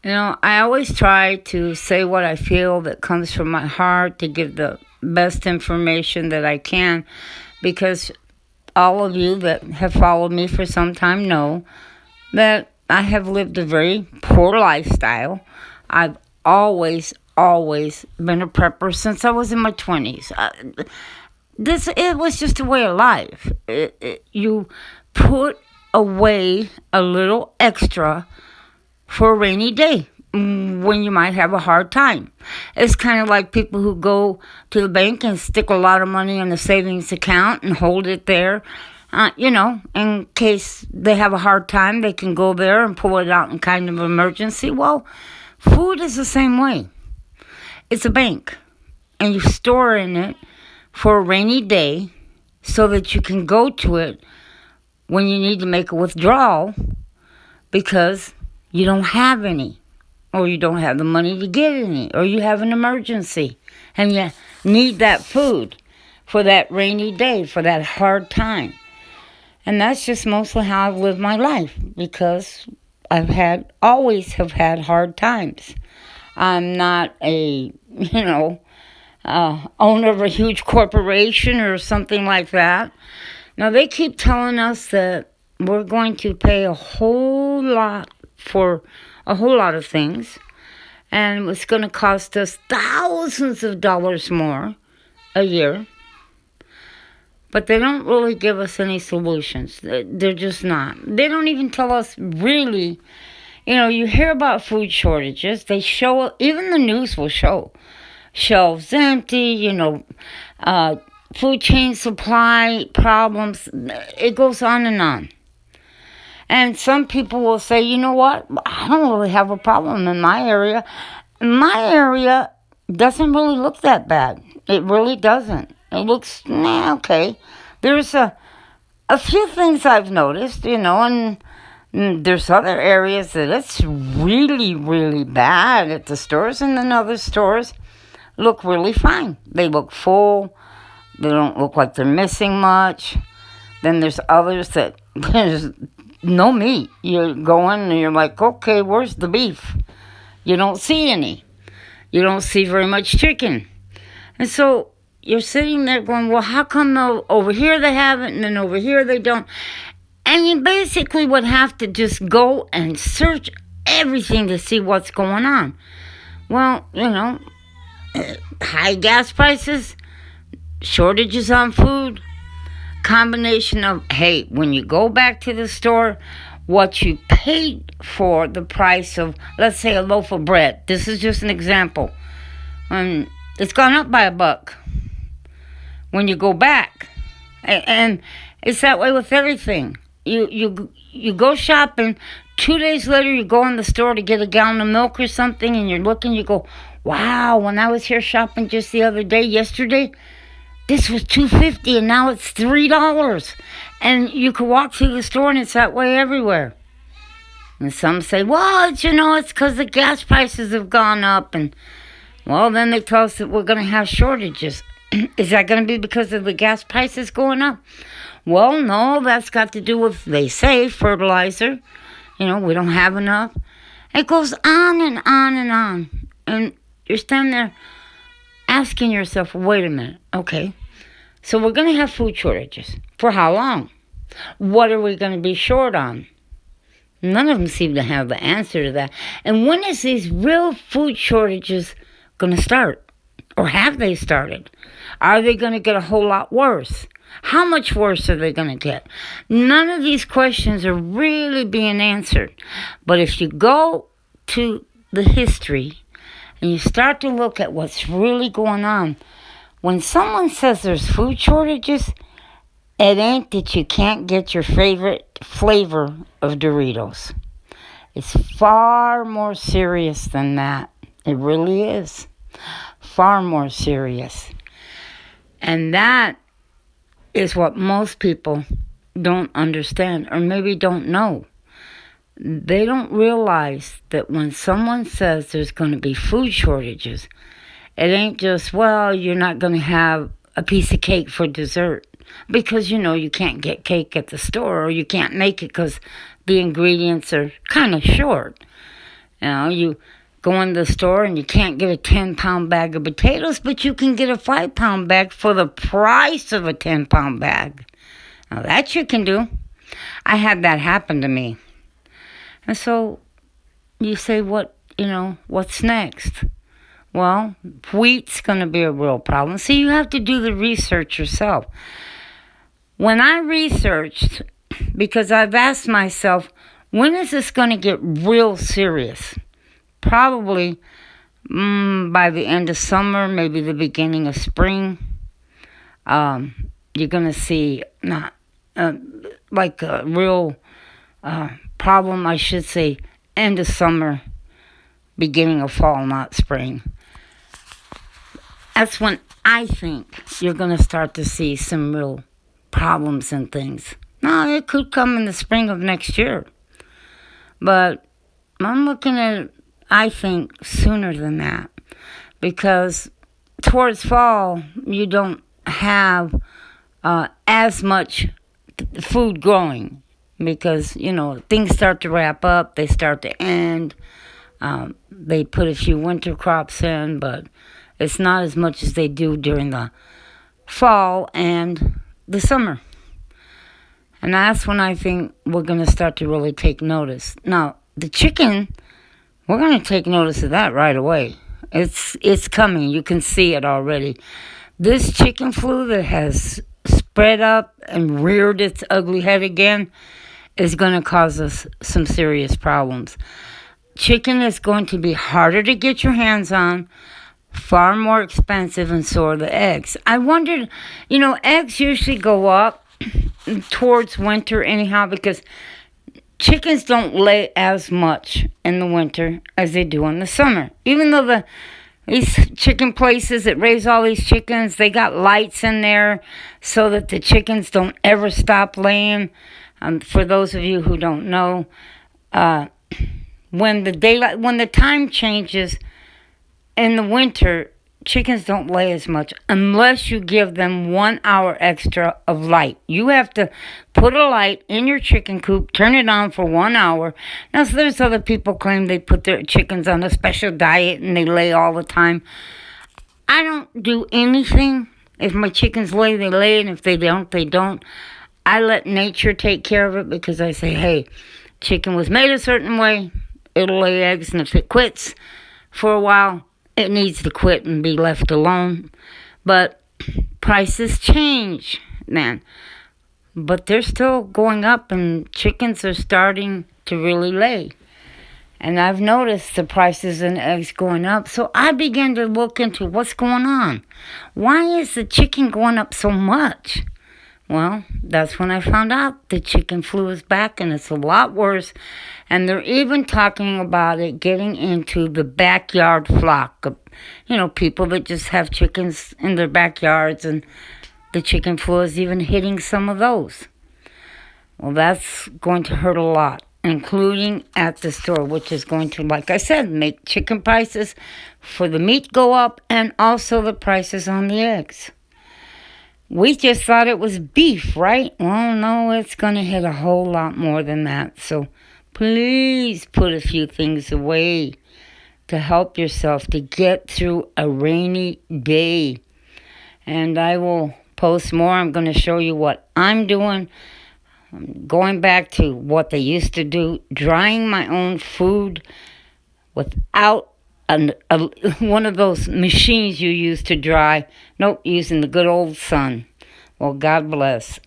I always try to say what I feel that comes from my heart to give the best information that I can, because all of you that have followed me for some time know that I have lived a very poor lifestyle. I've always been a prepper since I was in my 20s. It was just a way of life. You put away a little extra for a rainy day when you might have a hard time. It's kind of like people who go to the bank and stick a lot of money in the savings account and hold it there. In case they have a hard time, they can go there and pull it out in kind of emergency. Well, food is the same way. It's a bank, and you store in it for a rainy day so that you can go to it when you need to make a withdrawal because you don't have any, or you don't have the money to get any, or you have an emergency and you need that food for that rainy day, for that hard time. And that's just mostly how I've lived my life, because always have had hard times. I'm not a, owner of a huge corporation or something like that. Now, they keep telling us that we're going to pay a whole lot for a whole lot of things, and it's going to cost us thousands of dollars more a year. But they don't really give us any solutions. They're just not. They don't even tell us really. You hear about food shortages. They show, even the news will show shelves empty, food chain supply problems. It goes on and on. And some people will say, you know what? I don't really have a problem in my area. My area doesn't really look that bad. It really doesn't. It looks, okay. There's a few things I've noticed, and there's other areas that it's really, really bad at the stores, and then other stores look really fine. They look full. They don't look like they're missing much. Then there's others that there's no meat. You're going and you're like, okay, where's the beef? You don't see any. You don't see very much chicken. And so you're sitting there going, well, how come over here they have it and then over here they don't? And you basically would have to just go and search everything to see what's going on. Well, high gas prices, shortages on food, combination of, hey, when you go back to the store, what you paid for the price of, let's say, a loaf of bread. This is just an example. It's gone up by $1 when you go back. And it's that way with everything. You go shopping, 2 days later you go in the store to get a gallon of milk or something, and you're looking, you go, wow, when I was here shopping just the other day, yesterday, this was $2.50 and now it's $3. And you can walk through the store and it's that way everywhere. And some say, well, it's because the gas prices have gone up. And, well, then they tell us that we're going to have shortages. Is that going to be because of the gas prices going up? Well, no, that's got to do with, they say, fertilizer. We don't have enough. It goes on and on and on. And you're standing there asking yourself, wait a minute, okay, so we're going to have food shortages. For how long? What are we going to be short on? None of them seem to have the answer to that. And when is these real food shortages going to start? Or have they started? Are they going to get a whole lot worse? How much worse are they going to get? None of these questions are really being answered. But if you go to the history and you start to look at what's really going on, when someone says there's food shortages, it ain't that you can't get your favorite flavor of Doritos. It's far more serious than that. It really is. Far more serious. And that is what most people don't understand, or maybe don't know. They don't realize that when someone says there's going to be food shortages, it ain't just, well, you're not going to have a piece of cake for dessert. Because, you can't get cake at the store, or you can't make it because the ingredients are kind of short. You go in the store and you can't get a 10-pound bag of potatoes, but you can get a 5-pound bag for the price of a 10-pound bag. Now that you can do. I had that happen to me. And so you say, what's next? Well, wheat's going to be a real problem. So you have to do the research yourself. When I researched, because I've asked myself, when is this going to get real serious? Probably by the end of summer, maybe the beginning of spring. You're going to see not like a real problem, I should say, end of summer, beginning of fall, not spring. That's when I think you're going to start to see some real problems and things. Now, it could come in the spring of next year. But I'm looking at, I think, sooner than that. Because towards fall, you don't have as much food growing. Because, things start to wrap up. They start to end. They put a few winter crops in, but it's not as much as they do during the fall and the summer. And that's when I think we're going to start to really take notice. Now, the chicken, we're going to take notice of that right away. It's coming. You can see it already. This chicken flu that has spread up and reared its ugly head again is going to cause us some serious problems. Chicken is going to be harder to get your hands on, far more expensive, and so are the eggs. I wondered, eggs usually go up towards winter anyhow because chickens don't lay as much in the winter as they do in the summer. Even though these chicken places that raise all these chickens, they got lights in there so that the chickens don't ever stop laying. For those of you who don't know, when the time changes in the winter, chickens don't lay as much unless you give them 1 hour extra of light. You have to put a light in your chicken coop, turn it on for 1 hour. Now, so there's other people claim they put their chickens on a special diet and they lay all the time. I don't do anything. If my chickens lay, they lay, and if they don't, they don't. I let nature take care of it because I say, hey, chicken was made a certain way. It'll lay eggs, and if it quits for a while, it needs to quit and be left alone. But prices change, man. But they're still going up, and chickens are starting to really lay. And I've noticed the prices in eggs going up. So I began to look into what's going on. Why is the chicken going up so much? Well, that's when I found out the chicken flu is back, and it's a lot worse. And they're even talking about it getting into the backyard flock of, people that just have chickens in their backyards, and the chicken flu is even hitting some of those. Well, that's going to hurt a lot, including at the store, which is going to, like I said, make chicken prices for the meat go up and also the prices on the eggs. We just thought it was beef, right? Well, no, it's going to hit a whole lot more than that. So please put a few things away to help yourself to get through a rainy day. And I will post more. I'm going to show you what I'm doing. I'm going back to what they used to do, drying my own food without one of those machines you use to dry. Nope, using the good old sun. Well, God bless.